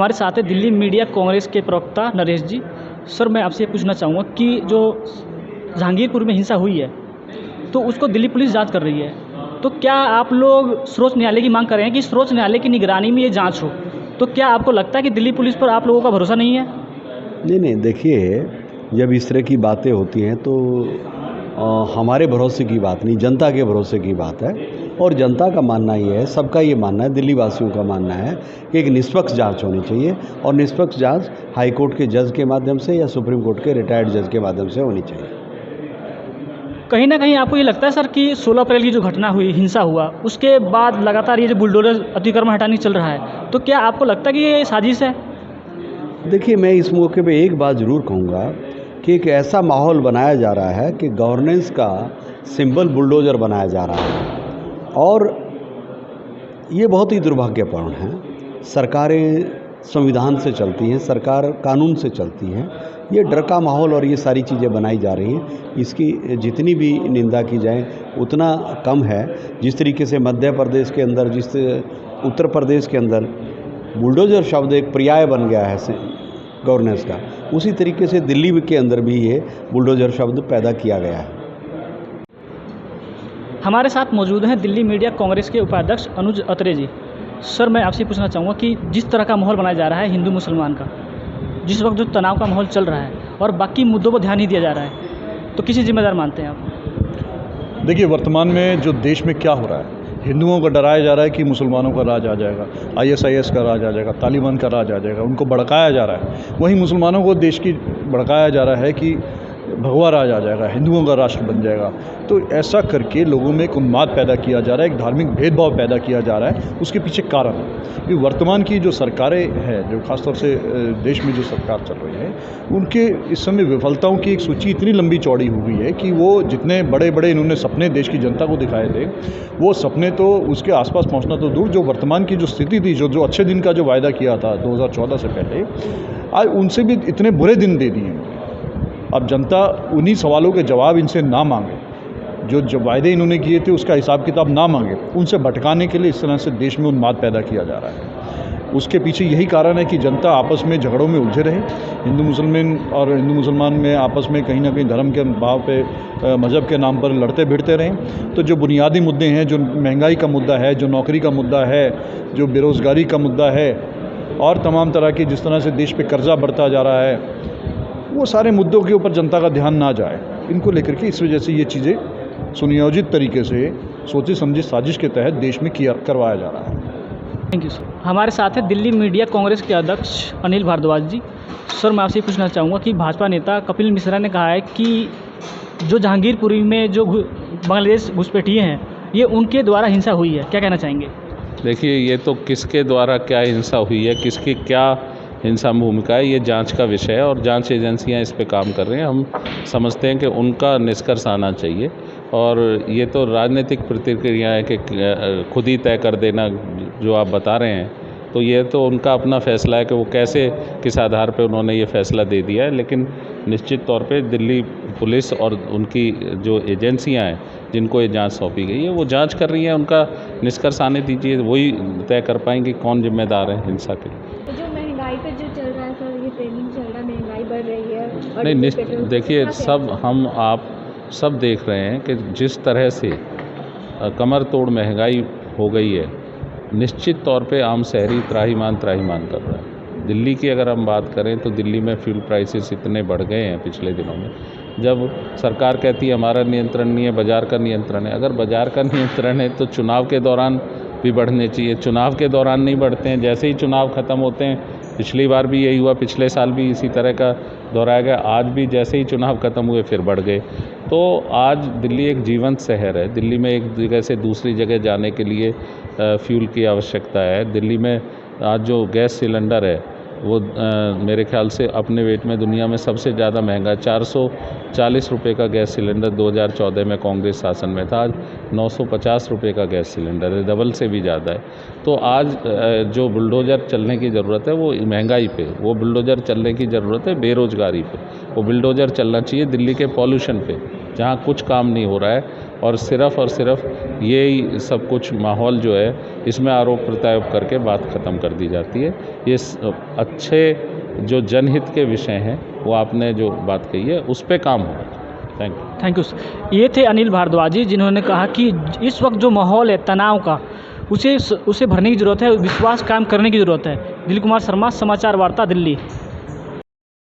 हमारे साथ है दिल्ली मीडिया कांग्रेस के प्रवक्ता नरेश जी। सर, मैं आपसे ये पूछना चाहूँगा कि जो जहांगीरपुर में हिंसा हुई है तो उसको दिल्ली पुलिस जांच कर रही है, तो क्या आप लोग सर्वोच्च न्यायालय की मांग कर रहे हैं कि सर्वोच्च न्यायालय की निगरानी में ये जांच हो? तो क्या आपको लगता है कि दिल्ली पुलिस पर आप लोगों का भरोसा नहीं है? नहीं, देखिए, जब इस तरह की बातें होती हैं तो हमारे भरोसे की बात नहीं, जनता के भरोसे की बात है। और जनता का मानना ये है, सबका ये मानना है, दिल्ली वासियों का मानना है कि एक निष्पक्ष जांच होनी चाहिए और निष्पक्ष जांच हाई कोर्ट के जज के माध्यम से या सुप्रीम कोर्ट के रिटायर्ड जज के माध्यम से होनी चाहिए। कहीं ना कहीं आपको ये लगता है सर कि 16 अप्रैल की जो घटना हुई, हिंसा हुआ, उसके बाद लगातार ये जो बुलडोजर अतिक्रमण हटाने चल रहा है, तो क्या आपको लगता है कि ये साजिश है? देखिए, मैं इस मौके पे एक बात ज़रूर कहूँगा कि एक ऐसा माहौल बनाया जा रहा है कि गवर्नेंस का सिंबल बुलडोज़र बनाया जा रहा है और ये बहुत ही दुर्भाग्यपूर्ण है। सरकारें संविधान से चलती हैं, सरकार कानून से चलती हैं। ये डर का माहौल और ये सारी चीज़ें बनाई जा रही हैं, इसकी जितनी भी निंदा की जाए उतना कम है। जिस तरीके से मध्य प्रदेश के अंदर, जिस उत्तर प्रदेश के अंदर बुलडोज़र शब्द एक पर्याय बन गया है गवर्नेंस का, उसी तरीके से दिल्ली के अंदर भी ये बुलडोज़र शब्द पैदा किया गया है। हमारे साथ मौजूद हैं दिल्ली मीडिया कांग्रेस के उपाध्यक्ष अनुज अत्रे जी। सर, मैं आपसे पूछना चाहूँगा कि जिस तरह का माहौल बनाया जा रहा है हिंदू मुसलमान का, जिस वक्त जो तनाव का माहौल चल रहा है और बाकी मुद्दों पर ध्यान नहीं दिया जा रहा है, तो किसी जिम्मेदार मानते हैं आप? देखिए, वर्तमान में जो देश में क्या हो रहा है, हिंदुओं को डराया जा रहा है कि मुसलमानों का राज आ जाएगा, आईएसआईएस का राज आ जाएगा, तालिबान का राज आ जाएगा, उनको भड़काया जा रहा है। वहीं मुसलमानों को देश की भड़काया जा रहा है कि भगवा राज आ जाएगा, हिंदुओं का राष्ट्र बन जाएगा। तो ऐसा करके लोगों में एक उन्माद पैदा किया जा रहा है, एक धार्मिक भेदभाव पैदा किया जा रहा है। उसके पीछे कारण है कि वर्तमान की जो सरकारें हैं, जो खासतौर से देश में जो सरकार चल रही है, उनके इस समय विफलताओं की एक सूची इतनी लंबी चौड़ी हो गई है कि वो जितने बड़े बड़े इन्होंने सपने देश की जनता को दिखाए थे, वो सपने तो उसके आसपास पहुंचना तो दूर, जो वर्तमान की जो स्थिति थी, जो अच्छे दिन का जो वायदा किया था 2014 से पहले, आज उनसे भी इतने बुरे दिन दे दिए हैं। अब जनता उन्हीं सवालों के जवाब इनसे ना मांगे, जो वायदे इन्होंने किए थे उसका हिसाब किताब ना मांगे, उनसे भटकाने के लिए इस तरह से देश में उन्माद पैदा किया जा रहा है। उसके पीछे यही कारण है कि जनता आपस में झगड़ों में उलझे रहे, हिंदू मुसलमान में आपस में कहीं ना कहीं धर्म के भाव पे, मज़हब के नाम पर लड़ते भिड़ते रहें। तो जो बुनियादी मुद्दे हैं, जो महंगाई का मुद्दा है, जो नौकरी का मुद्दा है, जो बेरोज़गारी का मुद्दा है और तमाम तरह की जिस तरह से देश पे कर्जा बढ़ता जा रहा है, वो सारे मुद्दों के ऊपर जनता का ध्यान ना जाए, इनको लेकर के इस वजह से ये चीज़ें सुनियोजित तरीके से सोची समझी साजिश के तहत देश में करवाया जा रहा है। Thank you sir. हमारे साथ है दिल्ली मीडिया कांग्रेस के अध्यक्ष अनिल भारद्वाज जी। सर, मैं आपसे पूछना चाहूँगा कि भाजपा नेता कपिल मिश्रा ने कहा है कि जो जहांगीरपुरी में जो बांग्लादेश घुसपैठिए हैं, ये उनके द्वारा हिंसा हुई है, क्या कहना चाहेंगे? देखिए, ये तो किसके द्वारा क्या हिंसा हुई है, किसकी क्या हिंसा भूमिका है, ये जांच का विषय है और जांच एजेंसियां इस पे काम कर रही हैं। हम समझते हैं कि उनका निष्कर्ष आना चाहिए और ये तो राजनीतिक प्रतिक्रिया है कि खुद ही तय कर देना जो आप बता रहे हैं, तो ये तो उनका अपना फैसला है कि वो कैसे, किस आधार पे उन्होंने ये फैसला दे दिया है। लेकिन निश्चित तौर पे दिल्ली पुलिस और उनकी जो एजेंसियां हैं जिनको ये जांच सौंपी गई है, वो जांच कर रही हैं। उनका निष्कर्ष आने दीजिए, वही तय कर पाएंगे कौन जिम्मेदार है हिंसा के। तो जो महंगाई पे जो चल रहा है सर, ये ट्रेंडिंग चल रहा है, महंगाई बढ़ रही है और नहीं, देखिए, सब हम आप सब देख रहे हैं कि जिस तरह से कमर तोड़ महंगाई हो गई है, निश्चित तौर पे आम शहरी त्राहिमाम कर रहा है। दिल्ली की अगर हम बात करें तो दिल्ली में फ्यूल प्राइसेस इतने बढ़ गए हैं पिछले दिनों में, जब सरकार कहती है हमारा नियंत्रण नहीं है, बाज़ार का नियंत्रण है। अगर बाज़ार का नियंत्रण है तो चुनाव के दौरान भी बढ़ने चाहिए, चुनाव के दौरान नहीं बढ़ते हैं। जैसे ही चुनाव ख़त्म होते हैं, पिछली बार भी यही हुआ, पिछले साल भी इसी तरह का दोहराया गया, आज भी जैसे ही चुनाव ख़त्म हुए फिर बढ़ गए। तो आज दिल्ली एक जीवंत शहर है। दिल्ली में एक जगह से दूसरी जगह जाने के लिए फ्यूल की आवश्यकता है। दिल्ली में आज जो गैस सिलेंडर है वो मेरे ख्याल से अपने वेट में दुनिया में सबसे ज़्यादा महंगा, 440 रुपये का गैस सिलेंडर 2014 में कांग्रेस शासन में था, आज 950 रुपये का गैस सिलेंडर है, डबल से भी ज़्यादा है। तो आज जो बुलडोज़र चलने की ज़रूरत है वो महंगाई पे, वो बुलडोज़र चलने की ज़रूरत है बेरोज़गारी पे, वो बुलडोज़र चलना चाहिए दिल्ली के पॉल्यूशन पे। जहाँ कुछ काम नहीं हो रहा है और सिर्फ यही सब कुछ माहौल जो है इसमें आरोप प्रत्यारोप करके बात ख़त्म कर दी जाती है। ये अच्छे जो जनहित के विषय हैं वो आपने जो बात कही है उस पे काम हो। Thank you sir. ये थे अनिल भारद्वाज जी, जिन्होंने कहा कि इस वक्त जो माहौल है तनाव का, उसे भरने की ज़रूरत है, विश्वास कायम करने की ज़रूरत है। दिलीप कुमार शर्मा, समाचार वार्ता, दिल्ली।